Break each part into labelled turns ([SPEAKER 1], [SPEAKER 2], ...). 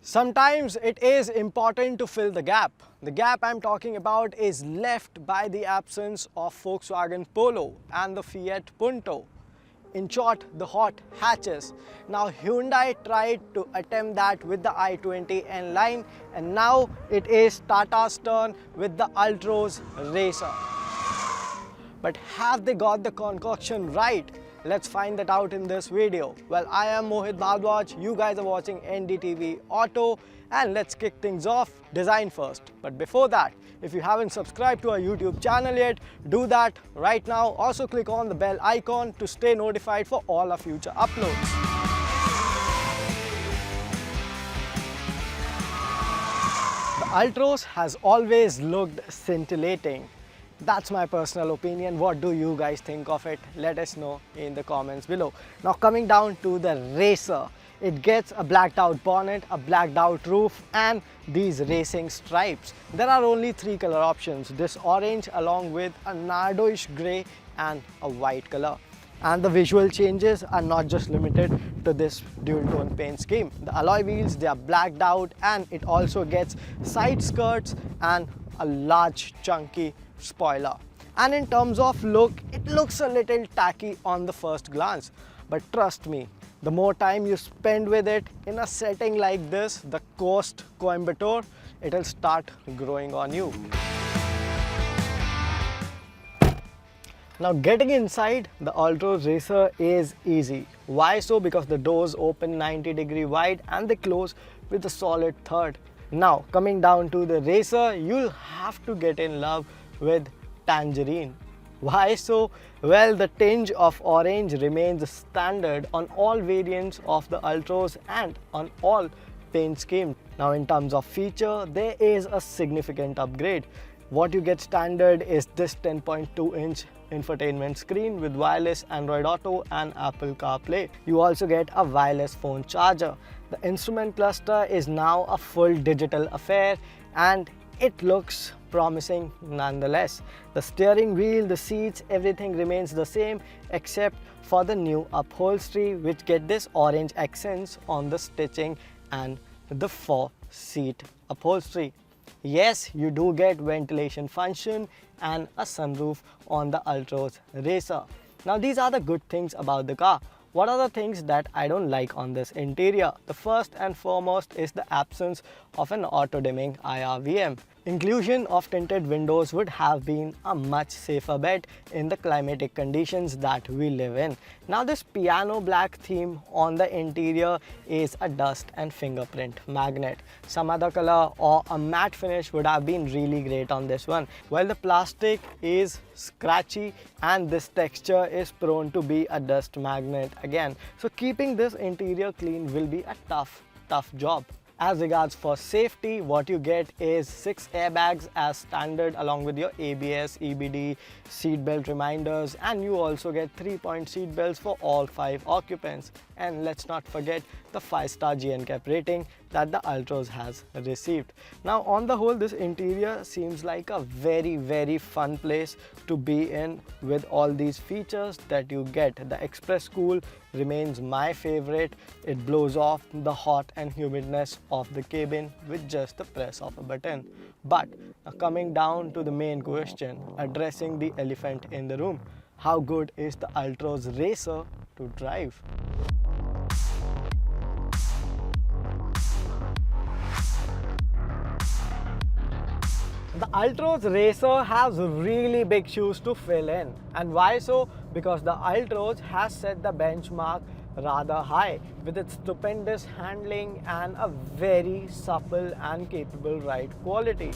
[SPEAKER 1] Sometimes it is important to fill the gap. The gap I'm talking about is left by the absence of Volkswagen Polo and the Fiat Punto. In short, the hot hatches. Now Hyundai tried to attempt that with the i20 N line, and now it is Tata's turn with the Altroz Racer. But have they got the concoction right? Let's find that out in this video. Well, I am Mohit Bhardwaj, you guys are watching NDTV Auto, and let's kick things off design first. But before that, if you haven't subscribed to our YouTube channel yet, do that right now. Also click on the bell icon to stay notified for all our future uploads. The Altroz has always looked scintillating. That's my personal opinion. What do you guys think of it? Let us know in the comments below. Now coming down to the Racer, it gets a blacked out bonnet, a blacked out roof, and these racing stripes. There are only three color options: this orange along with a nardoish grey and a white color. And the visual changes are not just limited to this dual tone paint scheme. The alloy wheels, they are blacked out, and it also gets side skirts and a large chunky spoiler. And in terms of look, it looks a little tacky on the first glance, but trust me, the more time you spend with it in a setting like this, the Coastt Coimbatore, it'll start growing on you. Now getting inside the Altroz Racer is easy. Why so? Because the doors open 90° wide and they close with a solid third. Now coming down to the Racer, you'll have to get in love with tangerine. Why so? Well, the tinge of orange remains standard on all variants of the Altroz and on all paint schemes. Now in terms of feature, there is a significant upgrade. What you get standard is this 10.2-inch infotainment screen with wireless Android Auto and Apple CarPlay. You also get a wireless phone charger. The instrument cluster is now a full digital affair, and it looks promising nonetheless. The steering wheel, the seats, everything remains the same except for the new upholstery, which get this orange accents on the stitching and the 4-seat upholstery. Yes, you do get ventilation function and a sunroof on the Altroz Racer. Now these are the good things about the car. What are the things that I don't like on this interior? The first and foremost is the absence of an auto-dimming IRVM. Inclusion of tinted windows would have been a much safer bet in the climatic conditions that we live in. Now this piano black theme on the interior is a dust and fingerprint magnet. Some other color or a matte finish would have been really great on this one. While the plastic is scratchy and this texture is prone to be a dust magnet again. So keeping this interior clean will be a tough job. As regards for safety, what you get is 6 airbags as standard along with your ABS, EBD, seat belt reminders, and you also get 3-point seat belts for all 5 occupants. And let's not forget the 5-star GNCAP rating that the Altroz has received. Now on the whole, this interior seems like a very fun place to be in with all these features that you get. The Express Cool remains my favorite. It blows off the hot and humidness of the cabin with just the press of a button. But coming down to the main question, addressing the elephant in the room, how good is the Altroz Racer to drive? The Altroz Racer has really big shoes to fill in. And why so? Because the Altroz has set the benchmark rather high with its stupendous handling and a very supple and capable ride quality.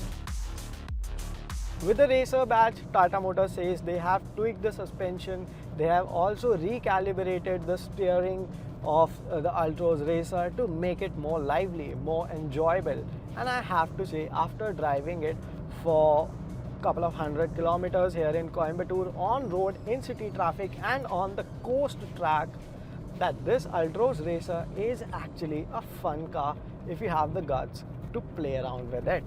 [SPEAKER 1] With the Racer badge, Tata Motors says they have tweaked the suspension. They have also recalibrated the steering of the Altroz Racer to make it more lively, more enjoyable. And I have to say, after driving it for a couple of 100 kilometers here in Coimbatore on road, in city traffic and on the coast track, that this Altroz Racer is actually a fun car if you have the guts to play around with it.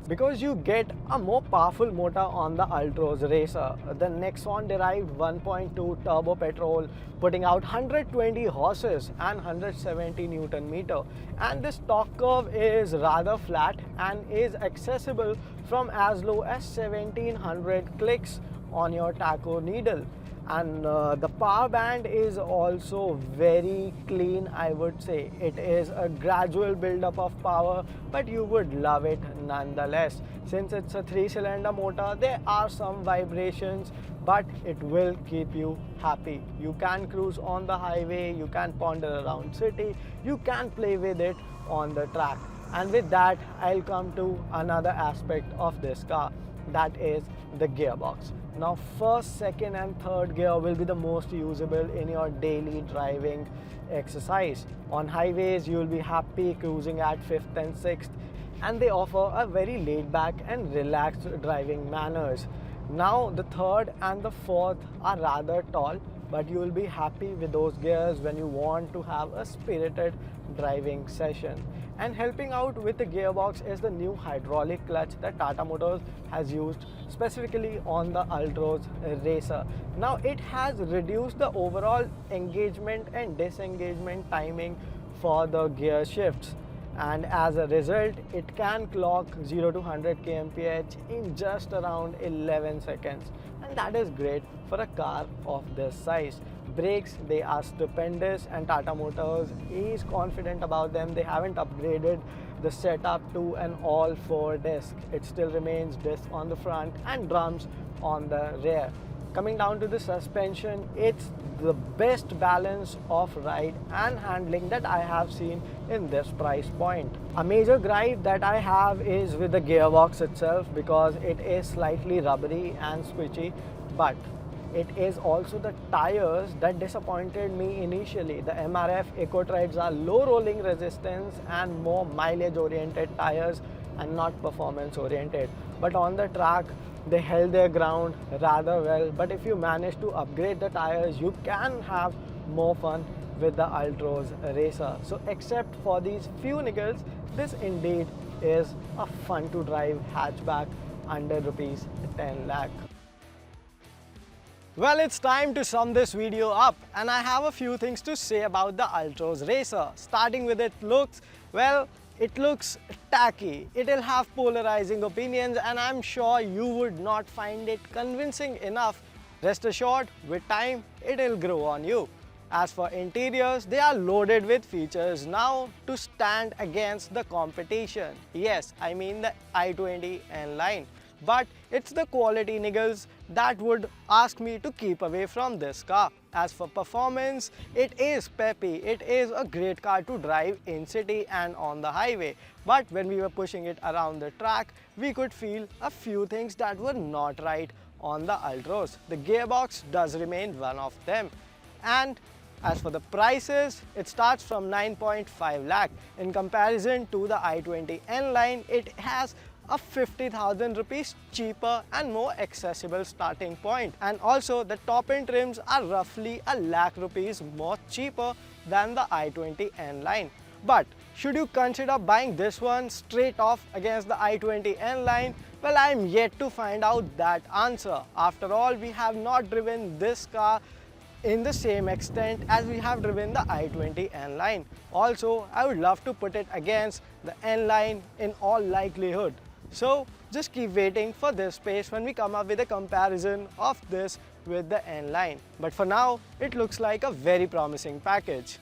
[SPEAKER 1] because you get a more powerful motor on the Altroz Racer. The Nexon derived 1.2 turbo petrol, putting out 120 horses and 170 Newton meter. And this torque curve is rather flat and is accessible from as low as 1700 clicks on your tacho needle. And the power band is also very clean, I would say. It is a gradual build-up of power, but you would love it nonetheless. Since it's a 3-cylinder motor, there are some vibrations, but it will keep you happy. You can cruise on the highway, you can ponder around city, you can play with it on the track. And with that, I'll come to another aspect of this car, that is the gearbox. Now, first, second and third gear will be the most usable in your daily driving exercise. On highways, you will be happy cruising at 5th and 6th, and they offer a very laid back and relaxed driving manners. Now, the third and the fourth are rather tall, but you will be happy with those gears when you want to have a spirited driving session. And helping out with the gearbox is the new hydraulic clutch that Tata Motors has used specifically on the Altroz Racer. Now, it has reduced the overall engagement and disengagement timing for the gear shifts, and as a result it can clock 0 to 100 kmph in just around 11 seconds, and that is great for a car of this size. Brakes, they are stupendous, and Tata Motors is confident about them. They haven't upgraded the setup to an all 4 disc. It still remains disc on the front and drums on the rear. Coming down to the suspension, it's the best balance of ride and handling that I have seen in this price point. A major gripe that I have is with the gearbox itself, because it is slightly rubbery and squishy, but it is also the tires that disappointed me initially. The MRF Eco Treads are low rolling resistance and more mileage oriented tires and not performance oriented. But on the track, they held their ground rather well. But if you manage to upgrade the tires, you can have more fun with the Altroz Racer. So except for these few niggles, this indeed is a fun to drive hatchback under rupees 10 lakh. Well, it's time to sum this video up, and I have a few things to say about the Altroz Racer. Starting with its looks, well, it looks tacky. It'll have polarizing opinions, and I'm sure you would not find it convincing enough. Rest assured, with time, it'll grow on you. As for interiors, they are loaded with features now to stand against the competition. Yes, I mean the i20 N-Line. But it's the quality niggles that would ask me to keep away from this car. As for performance, it is peppy. It is a great car to drive in city and on the highway. But when we were pushing it around the track, we could feel a few things that were not right on the Altroz. The gearbox does remain one of them. And as for the prices, it starts from 9.5 lakh. In comparison to the i20 N-Line, it has a 50,000 rupees cheaper and more accessible starting point. And also the top end trims are roughly a lakh rupees more cheaper than the i20 N-Line. But should you consider buying this one straight off against the i20 N-Line? Well, I am yet to find out that answer. After all, we have not driven this car in the same extent as we have driven the i20 N-Line. Also, I would love to put it against the N-Line in all likelihood. So just keep waiting for this space when we come up with a comparison of this with the N-Line. But for now, it looks like a very promising package.